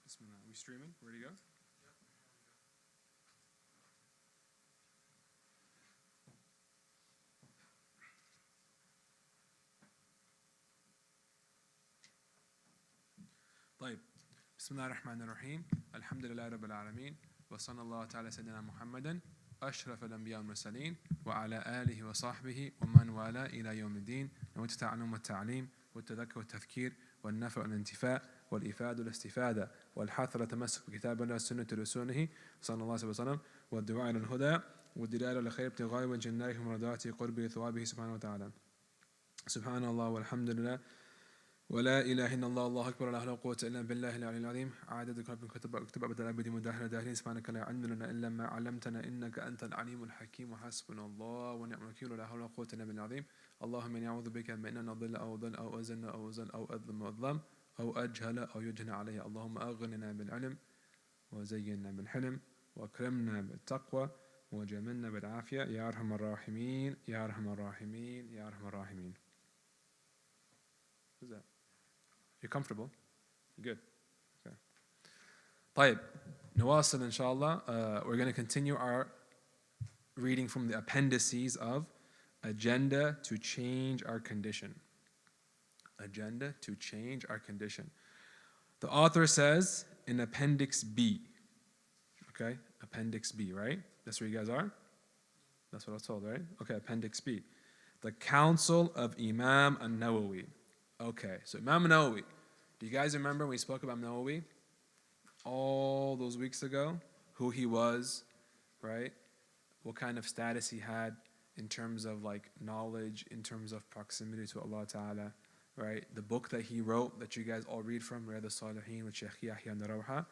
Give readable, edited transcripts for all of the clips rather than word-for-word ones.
Bismillah. Are we streaming? Where do you go? طيب بسم الله الرحمن الرحيم الحمد لله رب العالمين وصلى الله تعالى سيدنا محمدا أشرف الأنبياء والمرسلين وعلى آله وصحبه ومن والاه إلى يوم الدين نويت التعلم والتعليم والتذكر والتفكير والنفع والانتفاع والإفادة والاستفادة والحث على التمسك بكتاب الله والسنة ورسوله صلى الله عليه وسلم والدعاء إلى الهدى والدلالة لخير ابتغاء وجه الله ومرضاته قربه ثوابه سبحانه وتعالى. سبحان الله والحمد لله ولا إله إلا الله الله أكبر لا حول ولا قوة إلا بالله العلي العظيم عدد كتب أبد الأبد مداهرة داهرين سبحانك لا علم لنا إلا ما علمتنا إنك أنت العليم الحكيم وحسبنا الله ونعم الوكيل ولا حول ولا قوة إلا بالله العظيم. اللهم إني أعوذ بك من أن أضل أو أضل أو أزن أو أزل أو أظلم وأظلم أو أجهل أو يجهل عليه. اللهم أغننا بالعلم وزينا بالحلم وأكرمنا بالتقوى وجملنا بالعافية يا أرحم الراحمين يا أرحم الراحمين يا أرحم الراحمين. Who's that? You're comfortable? Good. Okay. طيب نواصل إن شاء الله. We're going to continue our reading from the appendices of Agenda to Change Our Condition. Agenda to Change Our Condition. The author says in Appendix B. Okay, Appendix B, right? That's where you guys are? That's what I was told, right? Okay, Appendix B. The Council of Imam An-Nawawi. Okay, so Imam Nawawi. Do you guys remember when we spoke about Nawawi all those weeks ago? Who he was, right? What kind of status he had in terms of like knowledge, in terms of proximity to Allah Ta'ala, right? The book that he wrote that you guys all read from, Riyadh al-Salihin with Shaykh Yahya al-Rawha.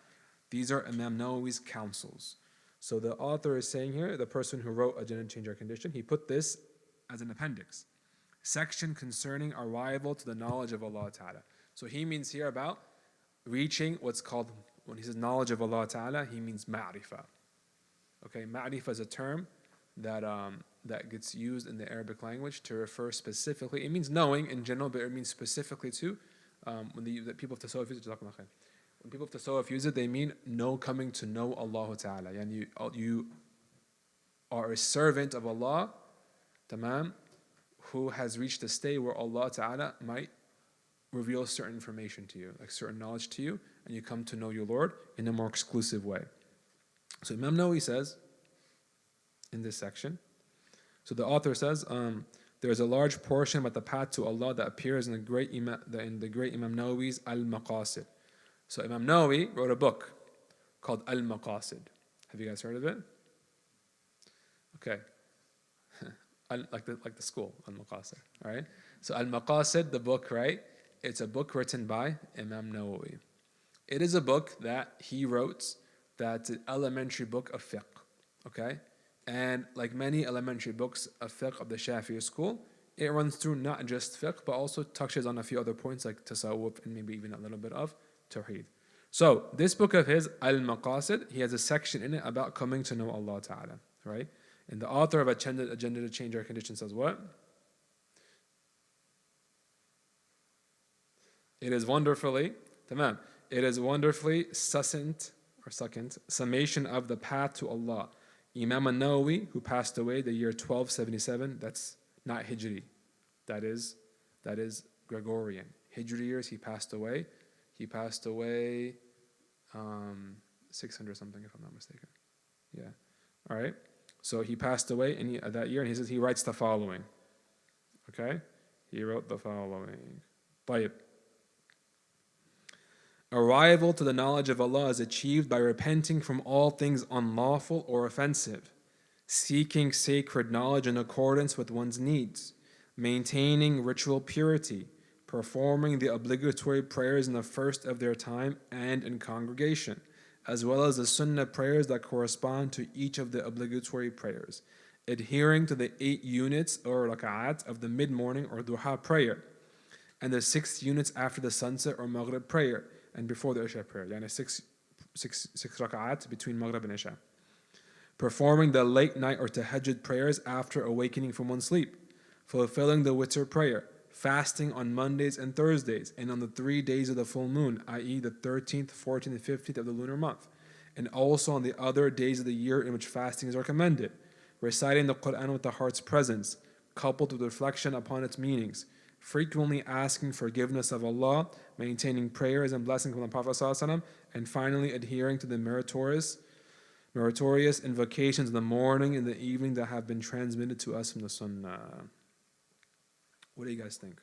These are Imam Nawawi's counsels. So the author is saying here, the person who wrote Agenda to Change Our Condition, he put this as an appendix. Section concerning arrival to the knowledge of Allah Ta'ala. So he means here about reaching what's called, when he says knowledge of Allah Ta'ala, he means ma'rifah. Okay, ma'rifah is a term that gets used in the Arabic language to refer specifically, it means knowing in general, but it means specifically to, when the people of Tasawwuf use it, when people of Tasawwuf use it, they mean coming to know Allah Ta'ala. And you are a servant of Allah, tamam, who has reached a state where Allah Ta'ala might reveal certain information to you, like certain knowledge to you, and you come to know your Lord in a more exclusive way. So Imam Nawawi says, in this section, so the author says, there is a large portion about the path to Allah that appears in the great Imam Nawawi's Al-Maqasid. So Imam Nawawi wrote a book called Al-Maqasid. Have you guys heard of it? Okay. Like the school, Al-Maqasid, right? So Al-Maqasid, the book, right? It's a book written by Imam Nawawi. It is a book that he wrote that's an elementary book of fiqh, okay? And like many elementary books of fiqh of the Shafi'i school, it runs through not just fiqh, but also touches on a few other points like tasawwuf and maybe even a little bit of tawheed. So this book of his, Al-Maqasid, he has a section in it about coming to know Allah Ta'ala, right? And the author of Agenda to Change Our Condition says what? It is wonderfully succinct summation of the path to Allah. Imam An-Nawawi, who passed away the year 1277, that's not Hijri, that is Gregorian. Hijri years, he passed away 600 something if I'm not mistaken. Yeah, all right. So he passed away in that year, and he says he writes the following. Okay? He wrote the following. طيب. Arrival to the knowledge of Allah is achieved by repenting from all things unlawful or offensive, seeking sacred knowledge in accordance with one's needs, maintaining ritual purity, performing the obligatory prayers in the first of their time and in congregation, as well as the sunnah prayers that correspond to each of the obligatory prayers, adhering to the 8 units or raka'at of the mid-morning or duha prayer, and the 6 units after the sunset or maghrib prayer, and before the isha prayer, yani 6 raka'at between maghrib and isha. Performing the late night or tahajjud prayers after awakening from one's sleep, fulfilling the witr prayer, fasting on Mondays and Thursdays, and on the 3 days of the full moon, i.e. the 13th, 14th, and 15th of the lunar month, and also on the other days of the year in which fasting is recommended. Reciting the Quran with the heart's presence, coupled with reflection upon its meanings, frequently asking forgiveness of Allah, maintaining prayers and blessings from the Prophet ﷺ, and finally adhering to the meritorious invocations in the morning and the evening that have been transmitted to us from the Sunnah. What do you guys think?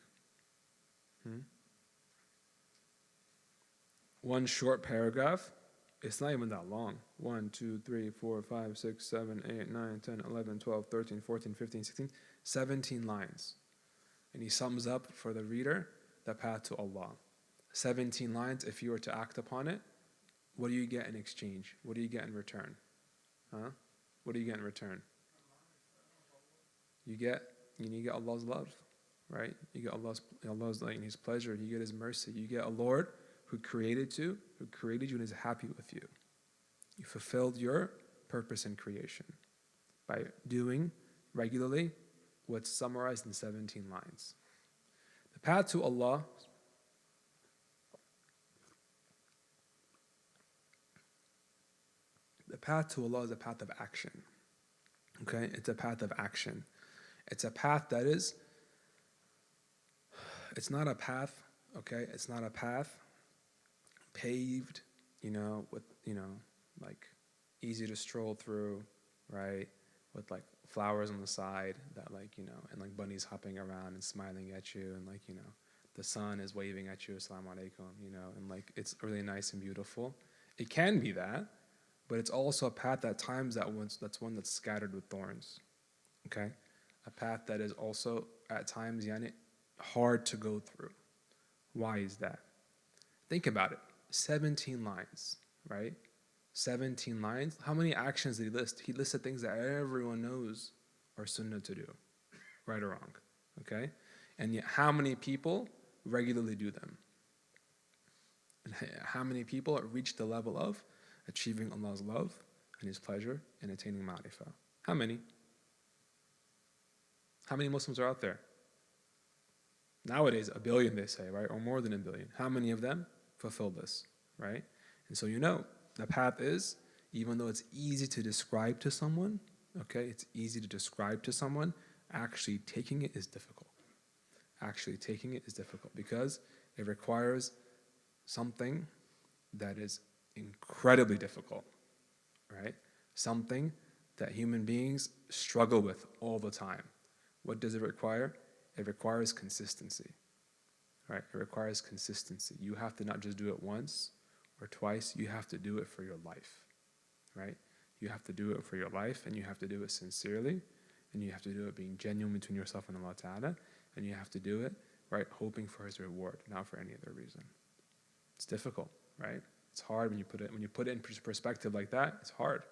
One short paragraph. It's not even that long. 1, 2, 3, 4, 5, 6, 7, 8, 9, 10, 11, 12, 13, 14, 15, 16, 17 lines. And he sums up for the reader the path to Allah. 17 lines, if you were to act upon it, what do you get in exchange? What do you get in return? What do you get in return? You get Allah's love, right? You get Allah's like, His pleasure. You get His mercy. You get a Lord who created you and is happy with you. You fulfilled your purpose in creation by doing regularly what's summarized in 17 lines. The path to Allah is a path of action. Okay? It's a path of action. It's a path that is, it's not a path, okay? It's not a path paved, with, like easy to stroll through, right? With like flowers on the side that and like bunnies hopping around and smiling at you, and the sun is waving at you, assalamu alaikum, and like it's really nice and beautiful. It can be that, but it's also a path at times that's one that's scattered with thorns, okay? A path that is also at times hard to go through. Why is that? Think about it. 17 lines, right? 17 lines. How many actions did he list? He listed things that everyone knows are sunnah to do, right or wrong, okay? And yet how many people regularly do them? And how many people reach the level of achieving Allah's love and His pleasure and attaining ma'rifah? How many? How many Muslims are out there? Nowadays, 1 billion, they say, right? Or more than 1 billion. How many of them fulfill this, right? And so the path is, even though it's easy to describe to someone, okay? It's easy to describe to someone, actually taking it is difficult. Actually taking it is difficult because it requires something that is incredibly difficult, right? Something that human beings struggle with all the time. What does it require? It requires consistency, right? It requires consistency. You have to not just do it once or twice. You have to do it for your life, right? You have to do it for your life, and you have to do it sincerely, and you have to do it being genuine between yourself and Allah Ta'ala, and you have to do it, right, hoping for His reward, not for any other reason. It's difficult, right? It's hard when you put it in perspective like that. It's hard,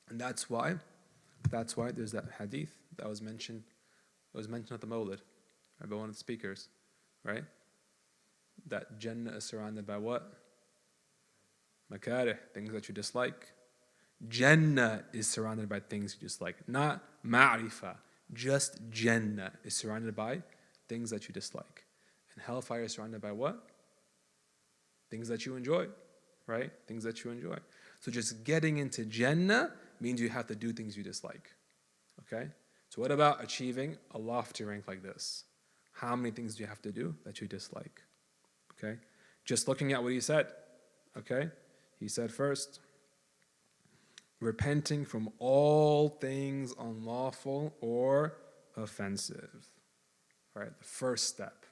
and that's why there's that hadith that was mentioned. It was mentioned at the Mawlid by one of the speakers, right? That Jannah is surrounded by what? Makarih, things that you dislike. Jannah is surrounded by things you dislike, not ma'rifah. Just Jannah is surrounded by things that you dislike. And hellfire is surrounded by what? Things that you enjoy, right? Things that you enjoy. So just getting into Jannah means you have to do things you dislike, okay? So what about achieving a lofty rank like this? How many things do you have to do that you dislike, okay? Just looking at what he said, okay? He said first, repenting from all things unlawful or offensive. All right, the first step,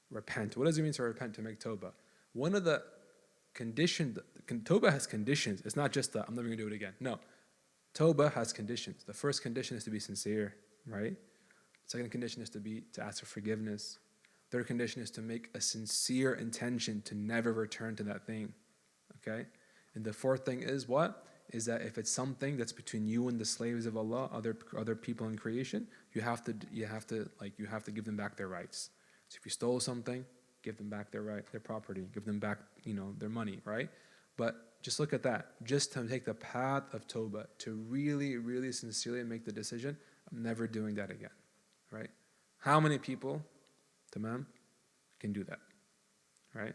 repent. What does it mean to repent, to make tawbah? One of the conditions, tawbah has conditions. It's not just I'm never going to do it again. No, tawbah has conditions. The first condition is to be sincere, right? Second condition is to ask for forgiveness. Third condition is to make a sincere intention to never return to that thing, okay? And the fourth thing is what? Is that if it's something that's between you and the slaves of Allah, other people in creation, you have to give them back their rights. So if you stole something, give them back their property, give them back, their money, right? But just look at that. Just to take the path of tawbah, to really, really sincerely make the decision, I'm never doing that again, right? How many people Tamam? Can do that, right?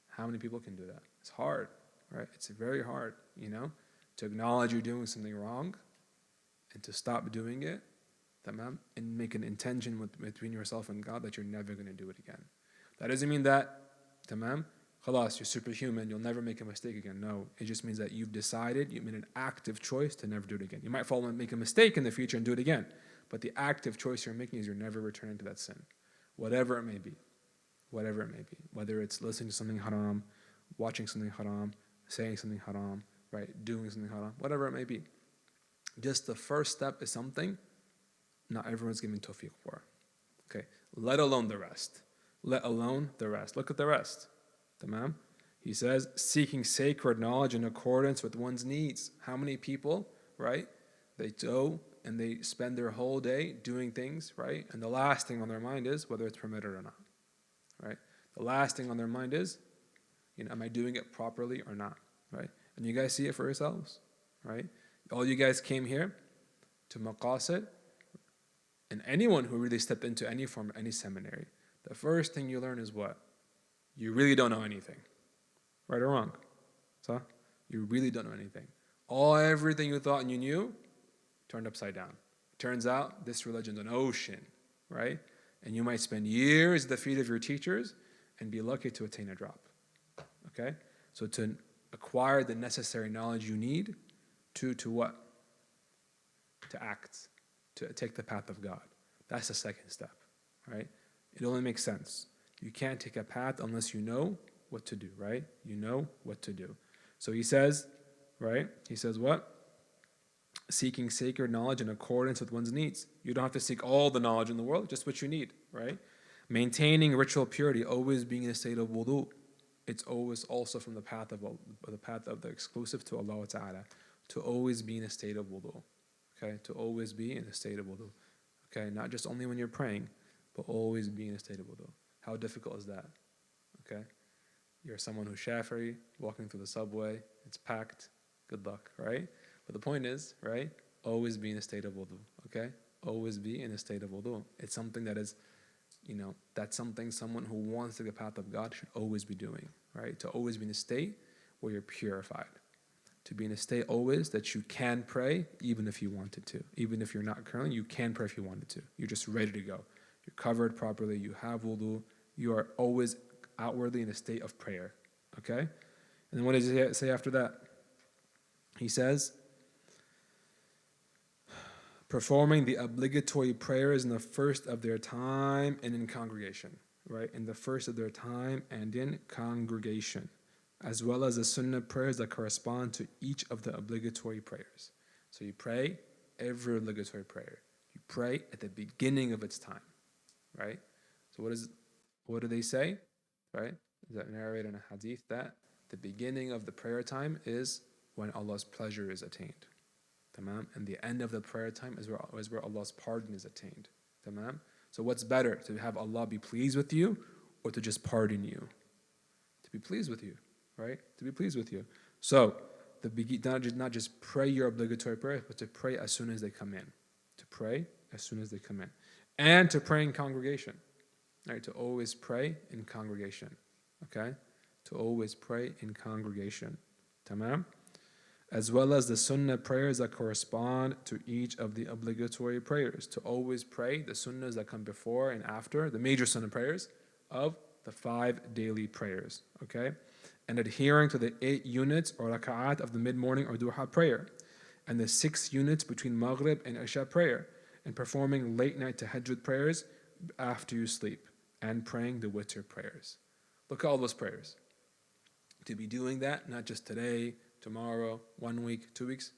How many people can do that? It's hard, right? It's very hard, to acknowledge you're doing something wrong and to stop doing it, tamam, and make an intention between yourself and God that you're never going to do it again. That doesn't mean that, tamam, khalas, you're superhuman, you'll never make a mistake again. No, it just means that you've decided, you made an active choice to never do it again. You might fall and make a mistake in the future and do it again, but the active choice you're making is you're never returning to that sin, whatever it may be. Whatever it may be, whether it's listening to something haram, watching something haram, saying something haram, right, doing something haram, whatever it may be. Just the first step is something not everyone's giving tawfiq for. Okay, let alone the rest. Let alone the rest. Look at the rest. Tamam? He says, seeking sacred knowledge in accordance with one's needs. How many people, right, they go and they spend their whole day doing things, right, and the last thing on their mind is whether it's permitted or not. Right? The last thing on their mind is, am I doing it properly or not? Right? And you guys see it for yourselves, right? All you guys came here to Maqasid, and anyone who really stepped into any form, any seminary, the first thing you learn is what? You really don't know anything. Right or wrong? So, you really don't know anything. Everything you thought and you knew turned upside down. Turns out this religion's an ocean, right? And you might spend years at the feet of your teachers and be lucky to attain a drop. Okay? So to acquire the necessary knowledge you need to what? To act, to take the path of God. That's the second step, right? It only makes sense. You can't take a path unless you know what to do, right? You know what to do. So he says, right? He says what? Seeking sacred knowledge in accordance with one's needs. You don't have to seek all the knowledge in the world, just what you need, right? Maintaining ritual purity, always being in a state of wudu. It's always also from the path of the exclusive to Allah Ta'ala, to always be in a state of wudu. Okay? To always be in a state of wudu. Okay? Not just only when you're praying, but always be in a state of wudu. How difficult is that? Okay? You're someone who's Shafi'i, walking through the subway, it's packed, good luck, right? But the point is, right, always be in a state of wudu, okay? Always be in a state of wudu. It's something that is, that's something someone who wants to the path of God should always be doing, right? To always be in a state where you're purified. To be in a state always that you can pray even if you wanted to. Even if you're not currently, you can pray if you wanted to. You're just ready to go. You're covered properly, you have wudu, you are always outwardly in a state of prayer, okay? And then what does he say after that? He says, performing the obligatory prayers in the first of their time and in congregation, right? In the first of their time and in congregation, as well as the sunnah prayers that correspond to each of the obligatory prayers. So you pray every obligatory prayer. You pray at the beginning of its time, right? So what do they say, right? Is that narrated in a hadith that the beginning of the prayer time is when Allah's pleasure is attained. Tamam? And the end of the prayer time is where Allah's pardon is attained. Tamam? So what's better, to have Allah be pleased with you or to just pardon you? To be pleased with you, right? To be pleased with you. So, not just pray your obligatory prayer, but to pray as soon as they come in. To pray as soon as they come in. And to pray in congregation. Right? To always pray in congregation. Okay? To always pray in congregation. Tamam? As well as the sunnah prayers that correspond to each of the obligatory prayers. To always pray the sunnahs that come before and after, the major sunnah prayers of the 5 daily prayers. Okay? And adhering to the 8 units or raka'at of the mid-morning or duha prayer. And the 6 units between maghrib and isha prayer. And performing late night tahajjud prayers after you sleep. And praying the witr prayers. Look at all those prayers. To be doing that, not just today, tomorrow, 1 week, 2 weeks,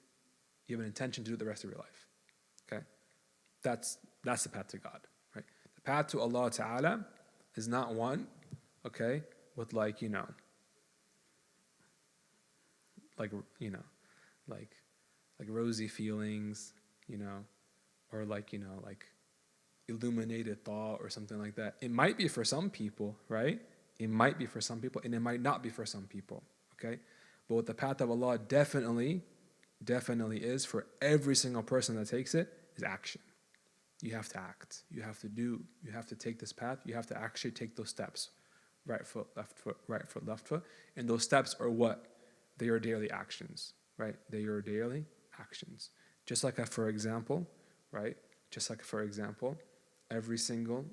you have an intention to do it the rest of your life. Okay? That's the path to God. Right? The path to Allah Ta'ala is not one, okay, with like rosy feelings, or like illuminated thought or something like that. It might be for some people, right? It might be for some people, and it might not be for some people. Okay? But what the path of Allah definitely is for every single person that takes it is action. You have to act. You have to do. You have to take this path. You have to actually take those steps. Right foot, right foot, left foot. And those steps are what? They are daily actions, right? They are daily actions. Just like, for example, right? Just like, for example, every single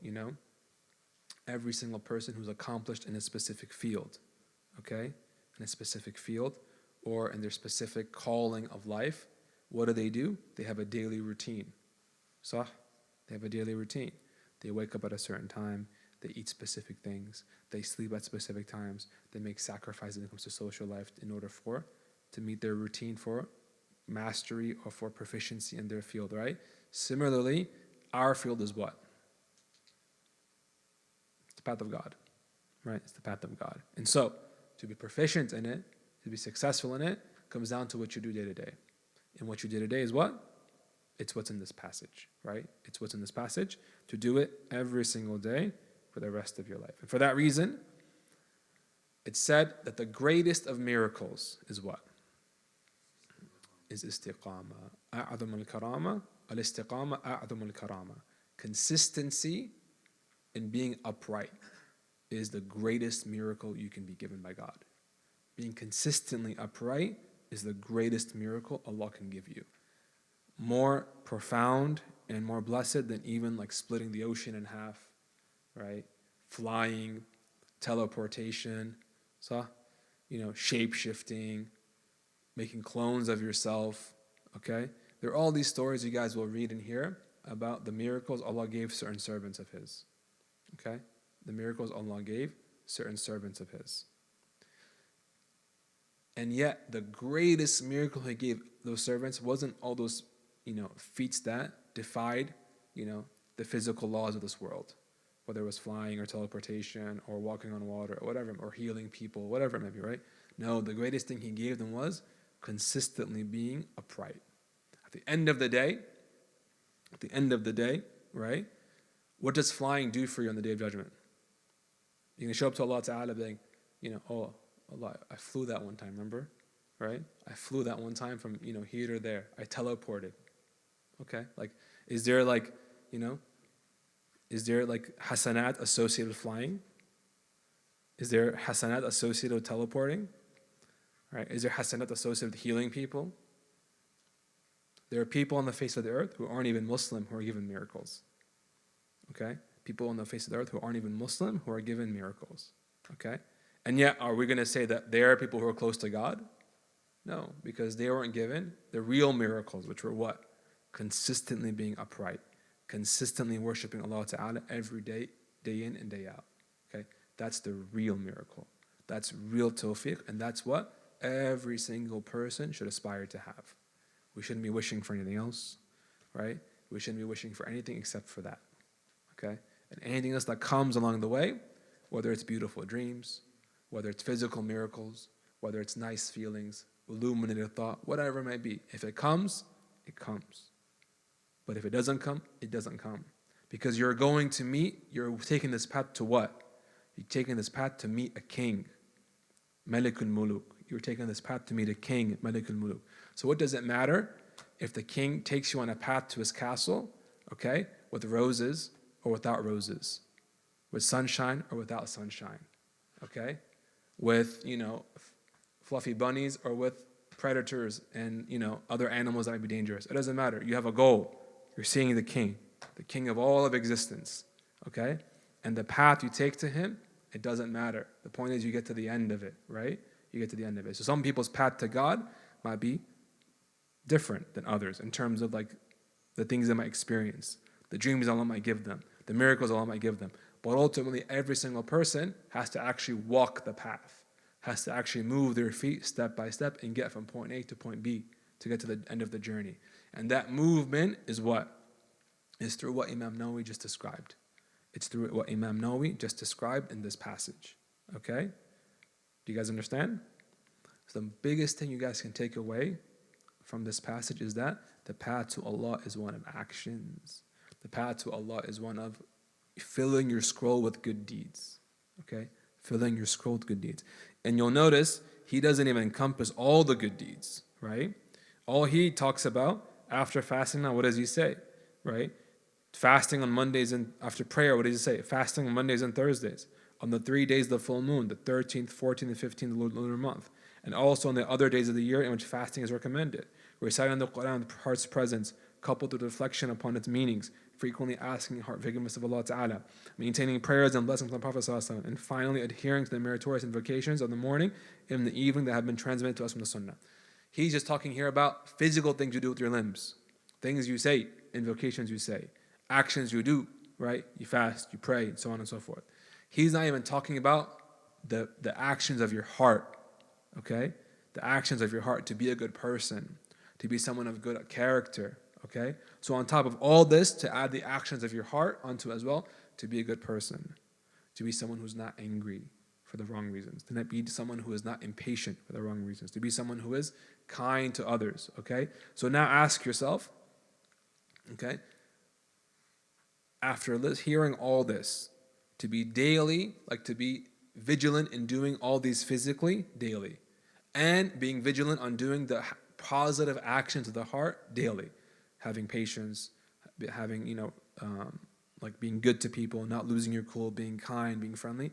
person who's accomplished in a specific field, okay? In a specific field or in their specific calling of life, what do? They have a daily routine. So they have a daily routine. They wake up at a certain time. They eat specific things. They sleep at specific times. They make sacrifices when it comes to social life in order to meet their routine for mastery or for proficiency in their field, right? Similarly, our field is what? It's the path of God, right? It's the path of God. And so, to be proficient in it, to be successful in it, comes down to what you do day to day. And what you do today is what? It's what's in this passage, right? It's what's in this passage. To do it every single day for the rest of your life. And for that reason, it's said that the greatest of miracles is what? Is istiqama. A'adham al-karama, al-istiqama a'adham al-karama. Consistency in being upright is the greatest miracle you can be given by God. Being consistently upright is the greatest miracle Allah can give you. More profound and more blessed than even like splitting the ocean in half, right? Flying, teleportation, shape-shifting, making clones of yourself, okay? There are all these stories you guys will read and hear about the miracles Allah gave certain servants of His, okay? The miracles Allah gave certain servants of His. And yet, the greatest miracle He gave those servants wasn't all those, feats that defied, the physical laws of this world. Whether it was flying or teleportation or walking on water or whatever, or healing people, whatever it may be, right? No, the greatest thing He gave them was consistently being upright. At the end of the day, right? What does flying do for you on the Day of Judgment? You can show up to Allah Ta'ala being, oh, Allah, I flew that one time, remember? Right? I flew that one time from, here to there. I teleported. Okay? Is there hasanat associated with flying? Is there hasanat associated with teleporting? Right? Is there hasanat associated with healing people? There are people on the face of the earth who aren't even Muslim who are given miracles. Okay? People on the face of the earth who aren't even Muslim who are given miracles. Okay? And yet, are we going to say that there are people who are close to God? No, because they weren't given the real miracles, which were what? Consistently being upright, consistently worshiping Allah Ta'ala every day, day in and day out. Okay? That's the real miracle. That's real tawfiq, and that's what every single person should aspire to have. We shouldn't be wishing for anything else, right? We shouldn't be wishing for anything except for that. Okay? And anything else that comes along the way, whether it's beautiful dreams, whether it's physical miracles, whether it's nice feelings, illuminated thought, whatever it may be. If it comes, it comes. But if it doesn't come, it doesn't come. Because you're taking this path to what? You're taking this path to meet a king, Malikul Muluk. You're taking this path to meet a king, Malikul Muluk. So what does it matter if the king takes you on a path to his castle, okay, with roses or without roses, with sunshine or without sunshine, okay, with, fluffy bunnies or with predators and, other animals that might be dangerous. It doesn't matter. You have a goal. You're seeing the king of all of existence, okay? And the path you take to him, it doesn't matter. The point is you get to the end of it, right? You get to the end of it. So some people's path to God might be different than others in terms of the things they might experience, the dreams Allah might give them, the miracles Allah might give them. But ultimately, every single person has to actually walk the path, has to actually move their feet step by step and get from point A to point B to get to the end of the journey. And that movement is what? Is through what Imam Nawawi just described. It's through what Imam Nawawi just described in this passage. Okay? Do you guys understand? So the biggest thing you guys can take away from this passage is that the path to Allah is one of actions. The path to Allah is one of filling your scroll with good deeds. Okay? Filling your scroll with good deeds. And you'll notice he doesn't even encompass all the good deeds, right? All he talks about after fasting, now what does he say, right? Fasting on Mondays and after prayer, what does it say? Fasting on Mondays and Thursdays. On the 3 days of the full moon, the 13th, 14th, and 15th of the lunar month. And also on the other days of the year in which fasting is recommended. Reciting the Quran with heart's presence, coupled with reflection upon its meanings, frequently asking heart forgiveness of Allah Ta'ala, maintaining prayers and blessings on the Prophet ﷺ, and finally adhering to the meritorious invocations of the morning and the evening that have been transmitted to us from the Sunnah. He's just talking here about physical things you do with your limbs, things you say, invocations you say, actions you do, right? You fast, you pray, and so on and so forth. He's not even talking about the actions of your heart, okay? The actions of your heart to be a good person, to be someone of good character, okay? So on top of all this, to add the actions of your heart onto as well, to be a good person, to be someone who's not angry for the wrong reasons, to not be someone who is not impatient for the wrong reasons, to be someone who is kind to others, okay? So now ask yourself, okay, after hearing all this, to be daily, like to be vigilant in doing all these physically daily, and being vigilant on doing the positive actions of the heart daily, having patience, having, like being good to people, not losing your cool, being kind, being friendly,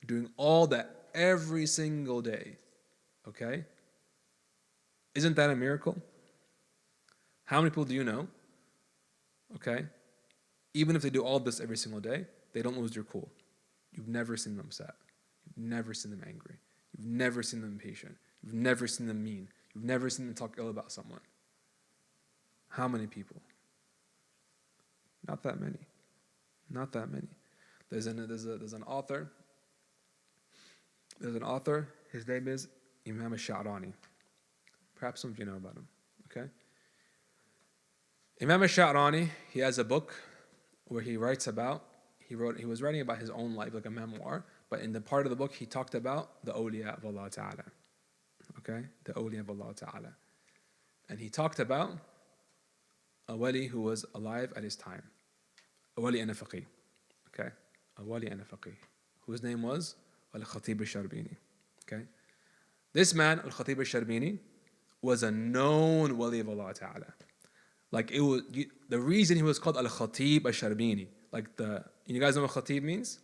doing all that every single day, okay? Isn't that a miracle? How many people do you know, okay? Even if they do all this every single day, they don't lose their cool. You've never seen them sad. You've never seen them angry. You've never seen them impatient. You've never seen them mean. You've never seen them talk ill about someone. How many people? Not that many. Not that many. There's an author. There's an author. His name is Imam al-Sha'rani. Perhaps some of you know about him. Okay. Imam al-Sha'rani, he has a book where he writes about. He was writing about his own life, like a memoir. But in the part of the book, he talked about the awliya of Allah Ta'ala. Okay, the awliya of Allah Ta'ala. And he talked about a wali who was alive at his time. A wali and a faqih. Okay, a wali and a faqih. Whose name was Al-Khatib al-Sharbini. Okay, this man, Al-Khatib al-Sharbini, was a known wali of Allah Ta'ala. Like it was, the reason he was called Al-Khatib al-Sharbini, like you guys know what Khatib means?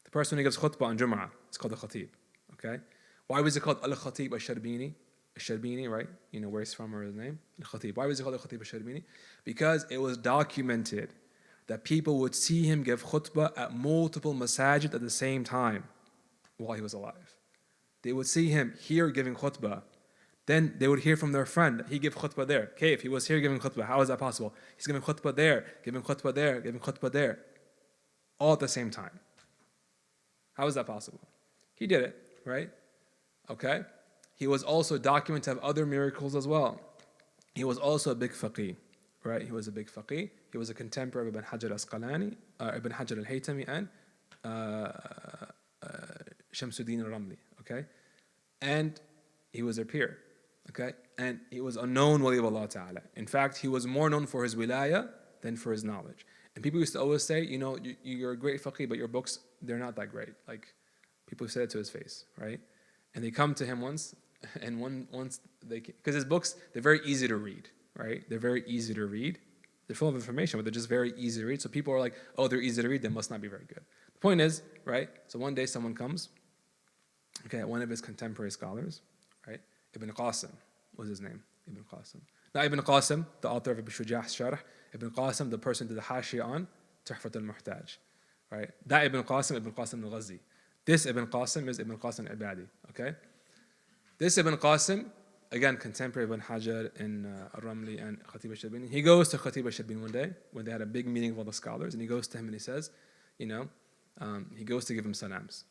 The person who gives khutbah on Jum'ah, it's called a Khatib. Okay? Why was it called Al-Khatib al-Sharbini? Al-Sharbini, right? You know where he's from or his name? Al-Khatib. Why was it called Al-Khatib al-Sharbini? Because it was documented that people would see him give khutbah at multiple masajid at the same time while he was alive. They would see him here giving khutbah. Then they would hear from their friend that he gave khutbah there. Okay, if he was here giving khutbah, how is that possible? He's giving khutbah there, giving khutbah there, giving khutbah there, all at the same time. How is that possible? He did it, right? Okay. He was also documented to have other miracles as well. He was also a big faqih, right? He was a big faqih. He was a contemporary of Ibn Hajar al-Asqalani, Ibn Hajar al-Haytami, and Shamsuddin al-Ramli, okay? And he was their peer, okay? And he was a known wali of Allah Ta'ala. In fact, he was more known for his wilaya than for his knowledge. And people used to always say, you're a great faqih, but your books, they're not that great. Like, people said it to his face, right? And they come to him once, and once because his books, they're very easy to read, right? They're very easy to read. They're full of information, but they're just very easy to read. So people are like, oh, they're easy to read, they must not be very good. The point is, right? So one day someone comes, okay, one of his contemporary scholars, right? Ibn Qasim was his name, Ibn Qasim. Not Ibn Qasim, the author of Ibn Shujah's Sharh. Ibn Qasim, the person to the Hashiyah on Tuhfat al-Muhtaj, right? That Ibn Qasim al-Ghazi. This Ibn Qasim is Ibn Qasim al-Ibadi, okay? This Ibn Qasim, again, contemporary Ibn Hajar and Al-Ramli and Khatib al-Sharbini. He goes to Khatib al-Sharbini one day when they had a big meeting of all the scholars, and he goes to him and he says, he goes to give him salams,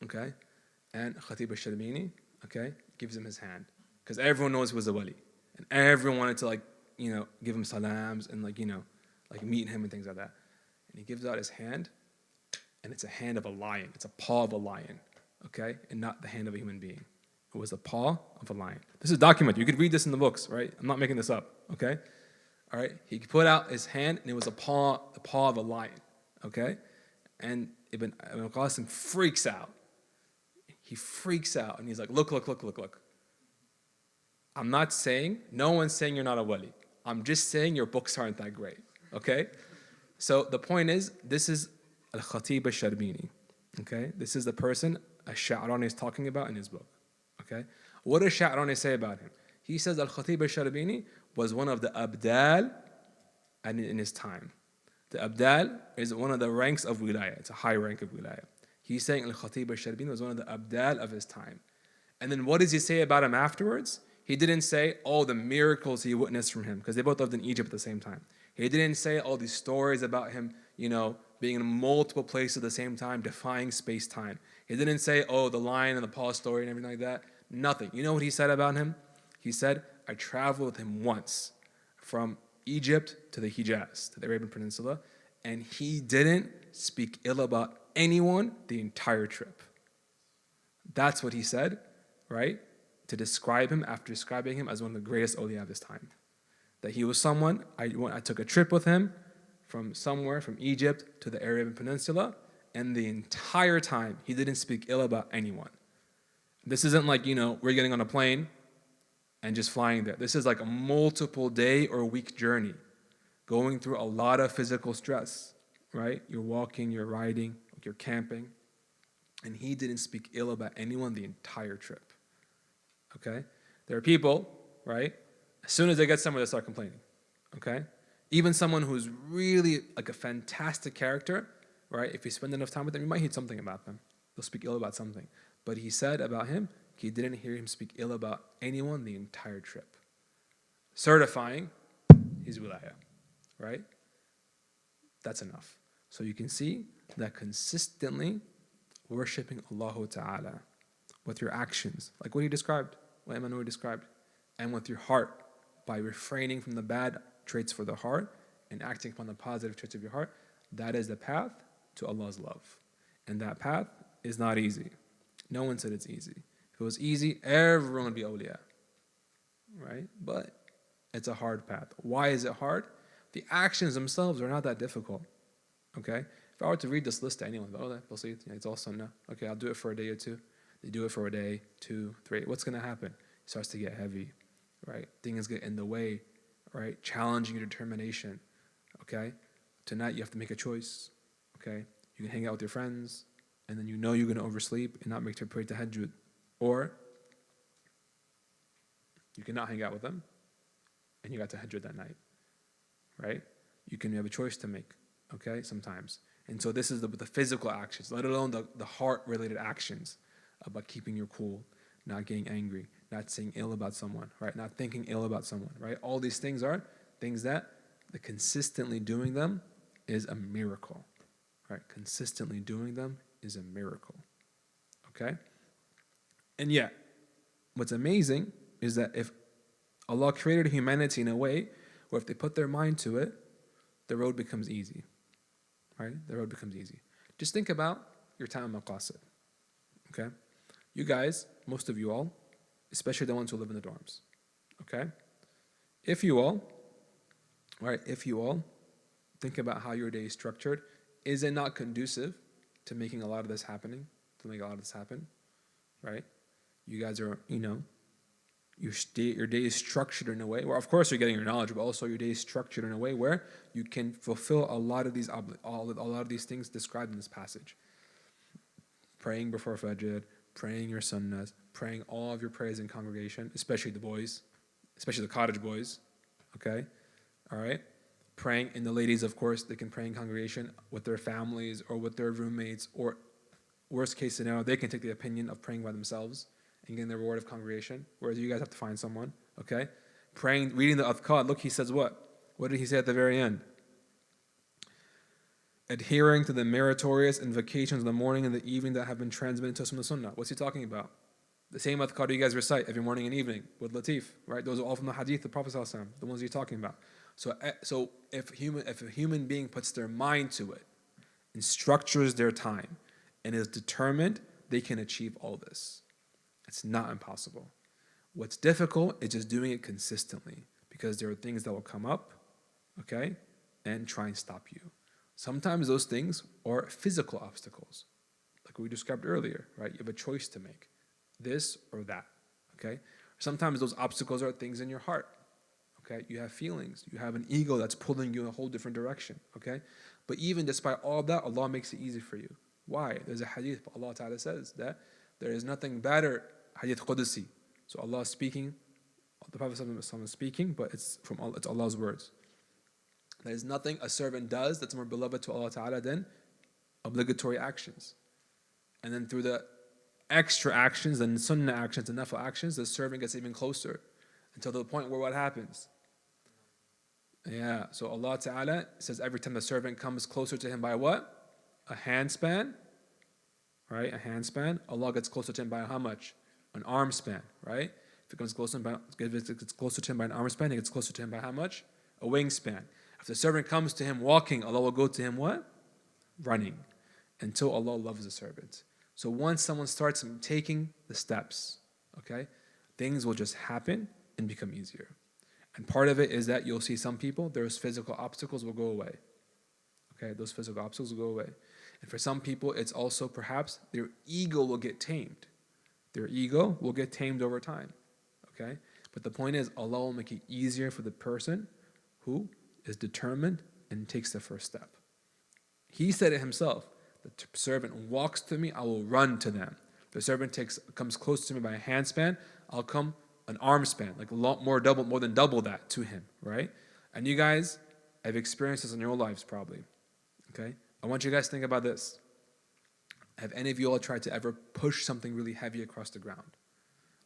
okay? And Khatib al-Sharbini, okay, gives him his hand. Because everyone knows he was a wali. And everyone wanted to give him salams and meet him and things like that. And he gives out his hand, and it's a hand of a lion. It's a paw of a lion, okay? And not the hand of a human being. It was a paw of a lion. This is documented. You could read this in the books, right? I'm not making this up, okay? All right? He put out his hand, and it was the paw of a lion, okay? And Ibn Qasim freaks out. He freaks out, and he's like, look. I'm not saying, no one's saying you're not a wali. I'm just saying your books aren't that great. Okay? So the point is, this is Al-Khatib al-Sharbini. Okay? This is the person Ash-Sha'rani is talking about in his book. Okay? What does Sha'rani say about him? He says Al-Khatib al-Sharbini was one of the Abdal in his time. The Abdal is one of the ranks of Wilayah. It's a high rank of Wilayah. He's saying Al-Khatib al-Sharbini was one of the Abdal of his time. And then what does he say about him afterwards? He didn't say all the miracles he witnessed from him, because they both lived in Egypt at the same time. He didn't say all these stories about him, being in multiple places at the same time, defying space-time. He didn't say, oh, the lion and the paw story and everything like that. Nothing. You know what he said about him? He said, I traveled with him once from Egypt to the Hijaz, to the Arabian Peninsula, and he didn't speak ill about anyone the entire trip. That's what he said, right? To describe him after describing him as one of the greatest awliya of his time. That he was someone, I took a trip with him from somewhere, from Egypt to the Arabian Peninsula, and the entire time he didn't speak ill about anyone. This isn't like, we're getting on a plane and just flying there. This is like a multiple day or week journey, going through a lot of physical stress, right? You're walking, you're riding, you're camping, and he didn't speak ill about anyone the entire trip. Okay? There are people, right? As soon as they get somewhere, they start complaining. Okay? Even someone who's really like a fantastic character, right? If you spend enough time with them, you might hear something about them. They'll speak ill about something. But he said about him, he didn't hear him speak ill about anyone the entire trip. Certifying his wilayah, right? That's enough. So you can see that consistently worshipping Allah Ta'ala with your actions, like what he described, what Emmanuel described, and with your heart, by refraining from the bad traits for the heart and acting upon the positive traits of your heart, that is the path to Allah's love. And that path is not easy. No one said it's easy. If it was easy, everyone would be awliya, right? But it's a hard path. Why is it hard? The actions themselves are not that difficult, okay? If I were to read this list to anyone, they'll say, it's all sunnah. Okay, I'll do it for a day or two. They do it for a day, 2, 3. What's going to happen? It starts to get heavy, right? Things get in the way, right? Challenging your determination, okay? Tonight you have to make a choice, okay? You can hang out with your friends, and then you're going to oversleep and not make to pray tahajjud. Or you cannot hang out with them, and you got tahajjud that night, right? You can have a choice to make, okay, sometimes. And so this is the physical actions, let alone the heart-related actions about keeping your cool, not getting angry, not saying ill about someone, right? Not thinking ill about someone, right? All these things are things that the consistently doing them is a miracle, right? Consistently doing them is a miracle, okay? And yet, what's amazing is that if Allah created humanity in a way where if they put their mind to it, the road becomes easy, right? The road becomes easy. Just think about your time at Al-Maqasid, okay? You guys, most of you all, especially the ones who live in the dorms, okay? If you all think about how your day is structured, is it not conducive to making a lot of this happen, right? You guys are, your day is structured in a way where, of course, you're getting your knowledge, but also your day is structured in a way where you can fulfill a lot of these things described in this passage. Praying before Fajr, praying your sunnahs, praying all of your prayers in congregation, especially the boys, especially the cottage boys, okay? All right? Praying, and the ladies, of course, they can pray in congregation with their families or with their roommates, or worst case scenario, they can take the opinion of praying by themselves and getting the reward of congregation, whereas you guys have to find someone, okay? Praying, reading the adhkar, look, he says what? What did he say at the very end? Adhering to the meritorious invocations in the morning and the evening that have been transmitted to us from the sunnah. What's he talking about? The same adhkar you guys recite every morning and evening with Latif, right? Those are all from the hadith, the Prophet ﷺ, the ones you're talking about. So if a human being puts their mind to it and structures their time and is determined, they can achieve all this. It's not impossible. What's difficult is just doing it consistently, because there are things that will come up, okay, and try and stop you. Sometimes those things are physical obstacles, like we described earlier, right? You have a choice to make, this or that, okay? Sometimes those obstacles are things in your heart, Okay, you have feelings. You have an ego that's pulling you in a whole different direction. Okay, but even despite all that, Allah makes it easy for you. Why? There's a hadith. Allah Ta'ala says that there is nothing better. Hadith Qudsi. So Allah is speaking. The Prophet ﷺ is speaking, but it's from Allah, it's Allah's words. There is nothing a servant does that's more beloved to Allah Ta'ala than obligatory actions. And then through the extra actions and sunnah actions and nafil actions, the servant gets even closer until the point where what happens? Yeah, so Allah Ta'ala says every time the servant comes closer to Him by what? A handspan, right? A handspan. Allah gets closer to Him by how much? An arm span, right? If it comes closer, gets closer to Him by an arm span, He gets closer to Him by how much? A wingspan. If the servant comes to Him walking, Allah will go to him what? Running. Until Allah loves the servant. So once someone starts taking the steps, okay, things will just happen and become easier. And part of it is that you'll see some people, those physical obstacles will go away. Okay, those physical obstacles will go away. And for some people, it's also perhaps their ego will get tamed. Their ego will get tamed over time. Okay? But the point is, Allah will make it easier for the person who is determined and takes the first step. He said it himself. The servant walks to me, I will run to them. The servant comes close to me by a handspan, I'll come an arm span, like a lot more than double that to him, right? And you guys have experienced this in your lives probably. Okay? I want you guys to think about this. Have any of you all tried to ever push something really heavy across the ground?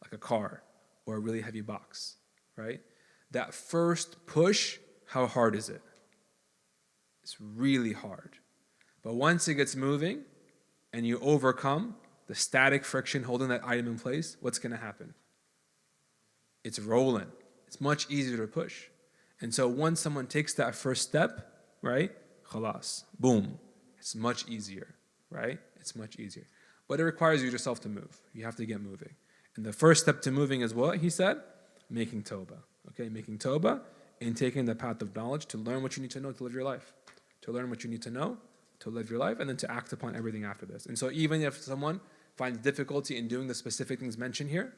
Like a car or a really heavy box, right? That first push, how hard is it? It's really hard. But once it gets moving and you overcome the static friction holding that item in place, what's going to happen? It's rolling. It's much easier to push. And so once someone takes that first step, right? Khalas, boom. It's much easier, right? It's much easier. But it requires you yourself to move. You have to get moving. And the first step to moving is what? He said, making tawbah. Okay, making tawbah and taking the path of knowledge to learn what you need to know to live your life. To learn what you need to know to live your life and then to act upon everything after this. And so even if someone finds difficulty in doing the specific things mentioned here,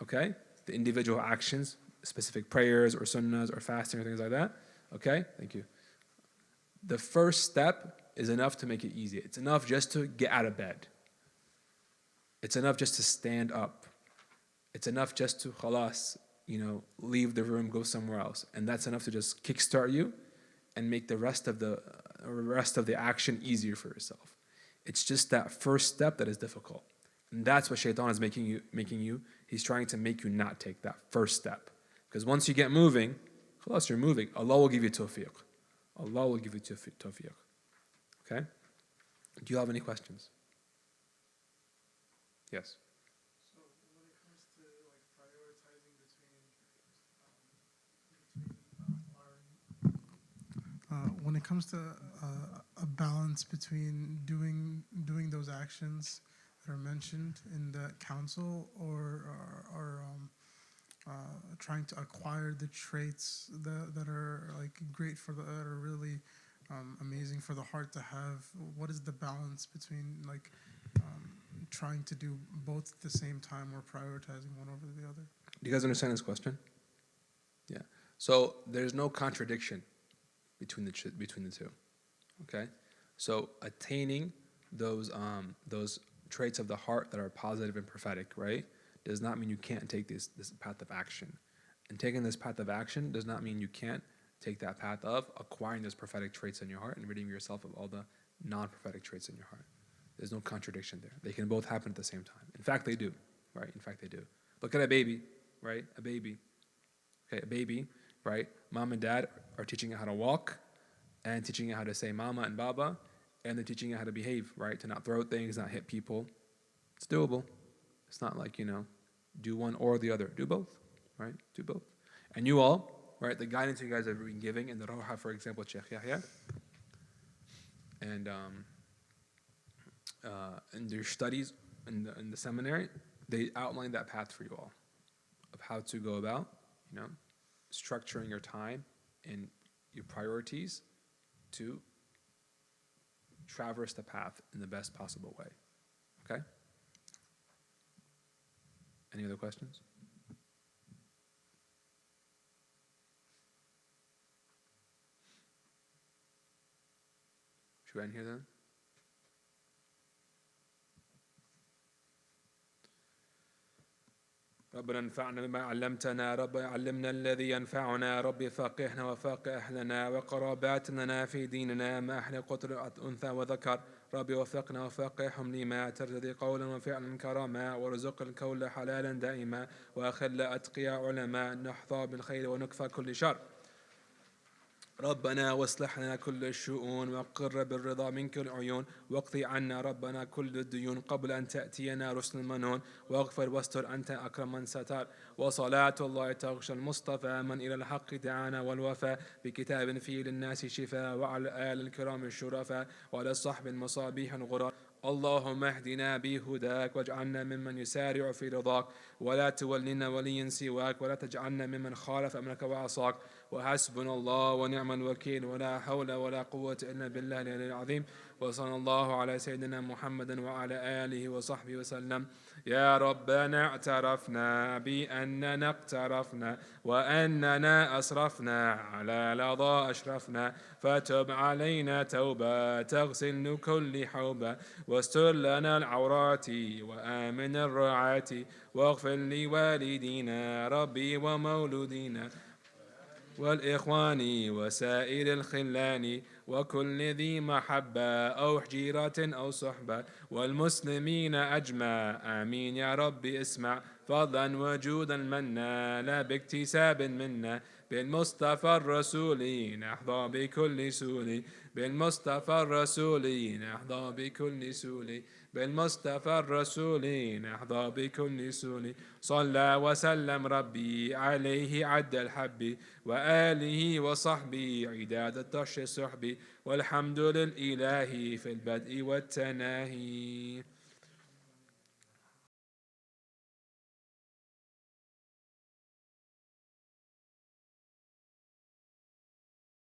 okay, the individual actions, specific prayers or sunnahs or fasting or things like that, okay, thank you. The first step is enough to make it easy. It's enough just to get out of bed. It's enough just to stand up. It's enough just to, khalas, leave the room, go somewhere else. And that's enough to just kickstart you and make the rest of the action easier for yourself. It's just that first step that is difficult. And that's what shaitan is making you, he's trying to make you not take that first step. Because once you get moving, khalas, you're moving. Allah will give you tawfiq. Allah will give you tawfiq. Okay? Do you have any questions? Yes. So when it comes to prioritizing when it comes to a balance between doing those actions that are mentioned in the council or trying to acquire the traits that are great that are really amazing for the heart to have, what is the balance between trying to do both at the same time or prioritizing one over the other? Do you guys understand this question? Yeah. So there's no contradiction between the two. Okay? So attaining those traits of the heart that are positive and prophetic, right, does not mean you can't take this path of action. And taking this path of action does not mean you can't take that path of acquiring those prophetic traits in your heart and ridding yourself of all the non-prophetic traits in your heart. There's no contradiction there. They can both happen at the same time. In fact, they do, right? In fact, they do. Look at a baby, right? A baby. Okay, a baby, right? Mom and dad are teaching it how to walk and teaching it how to say mama and baba, and they're teaching it how to behave, right? To not throw things, not hit people. It's doable. It's not like, do one or the other. Do both, right? Do both. And you all, right, the guidance you guys have been giving in the Rawha, for example, Sheikh Yahya, and in their studies in the seminary, they outlined that path for you all of how to go about, structuring your time and your priorities to traverse the path in the best possible way. Okay? Any other questions? Should we end here then? ربنا انفعنا بما علمتنا، رب علمنا الذي ينفعنا، رب فقهنا وفقه أهلنا وقراباتنا في ديننا ما أحلى قطر أنثى وذكر، رب وفقنا وفقههم لما ترتدي قولا وفعلا كرما، وارزق الكون حلالا دائما، وأخل أتقياء علماء نحظى بالخير ونكفى كل شر. ربنا واصلح لنا كل الشؤون وقر بالرضا منك العيون، واقضي عنا ربنا كل الديون قبل أن تأتينا رسل المنون، واغفر واستر أنت أكرم من ستر. وصلاة الله تغشى المصطفى من إلى الحق دعانا والوفاء، بكتاب فيه للناس شفاء، وعلى الآل الكرام الشرفاء، وعلى الصحب المصابيح الغرار. اللهم اهدنا بهداك واجعلنا ممن يسارع في رضاك، ولا تولنا وليا سواك، ولا تجعلنا ممن خالف أمرك وعصاك. وحسبنا الله ونعم الوكيل، ولا حول ولا قوة إلا بالله العلي العظيم. وصلى الله على سيدنا محمد وعلى آله وصحبه وسلم. يا ربنا اعترفنا بأننا اقترفنا وأننا أسرفنا على لظى أشرفنا، فتب علينا توبة تغسل كل حوبة، واستر لنا العورات وآمن الرعاة، واغفر لوالدينا ربي ومولودينا والإخوان وسائر الخلان، وكل ذي محبة أو حجيرة أو صحبة، والمسلمين أجمع آمين يا رب. اسمع فضلا وجودا منا لا باكتساب منا، بالمصطفى الرسول نحظى بكل سول، بالمصطفى الرسول نحظى بكل سول، بالمصطفى الرسول نحظى بكل سول. صلى وسلم ربي عليه عد الحب، وآله وصحبه عداد الطش السحب، والحمد للإله في البدء والتناهي.